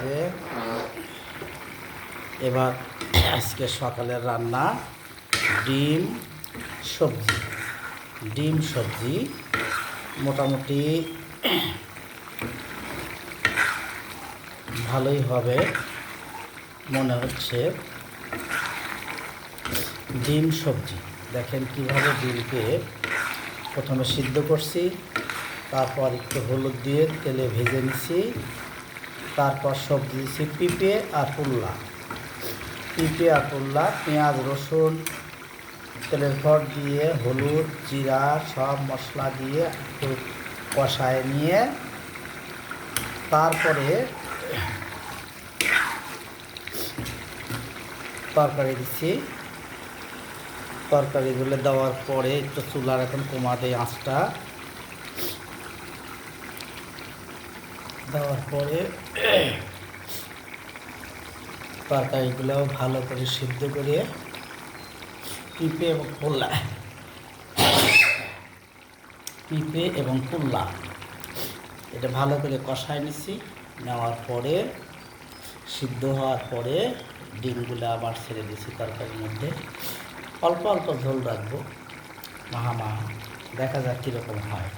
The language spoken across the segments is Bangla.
হবে। এবার আজকে সকালের রান্না ডিম সবজি। ডিম সবজি মোটামুটি ভালোই হবে মনে হচ্ছে। ডিম সবজি দেখেন কিভাবে ডিমকে প্রথমে সিদ্ধ করছি, তারপর একটু হলুদ দিয়ে তেলে ভেজে নিছি, তারপর সবজি দিচ্ছি পেঁপে আর পুল্লা, পেঁয়াজ রসুন তেলের পর দিয়ে হলুদ জিরা সব মশলা দিয়ে একটু কষায় নিয়ে তারপরে তরকারি দিচ্ছি। তরকারিগুলো দেওয়ার পরে একটু চুলার এখন কমা দেয় আঁচটা, দেওয়ার পরে তরকারিগুলো ভালো করে সিদ্ধ করে পেঁপে এবং পুল্লা এটা ভালো করে কষায় নিচ্ছি। নেওয়ার পরে সিদ্ধ হওয়ার পরে ডিমগুলো আবার ছেড়ে দিচ্ছি তরকারির মধ্যে। অল্প অল্প ঝোল রাখবো, মাহা দেখা যাক কীরকম হয়।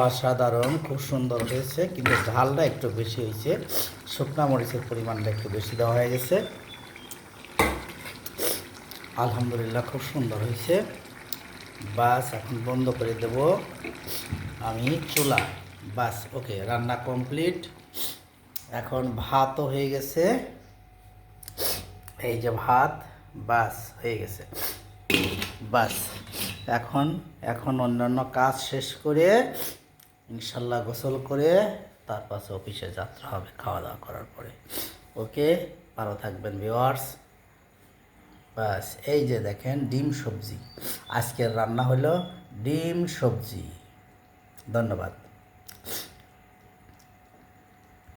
অসাধারণ খুব সুন্দর হয়েছে, কিন্তু ঝালটা একটু বেশি হয়েছে, শুকনা মরিচের পরিমাণটা একটু বেশি দেওয়া হয়ে গেছে। আলহামদুলিল্লাহ খুব সুন্দর হয়েছে। বাস এখন বন্ধ করে দেব আমি চুলা। বাস ওকে, রান্না কমপ্লিট। এখন ভাতও হয়ে গেছে, এই যে ভাত বাস হয়ে গেছে। বাস এখন অন্যান্য কাজ শেষ করে ইনশাল্লাহ গোসল করে তারপর অফিসে যাত্রা হবে খাওয়া দাওয়া করার পরে। ওকে, ভালো থাকবেন ভিউয়ার্স। বাস এই যে দেখেন ডিম সবজি, আজকের রান্না হলো ডিম সবজি। ধন্যবাদ।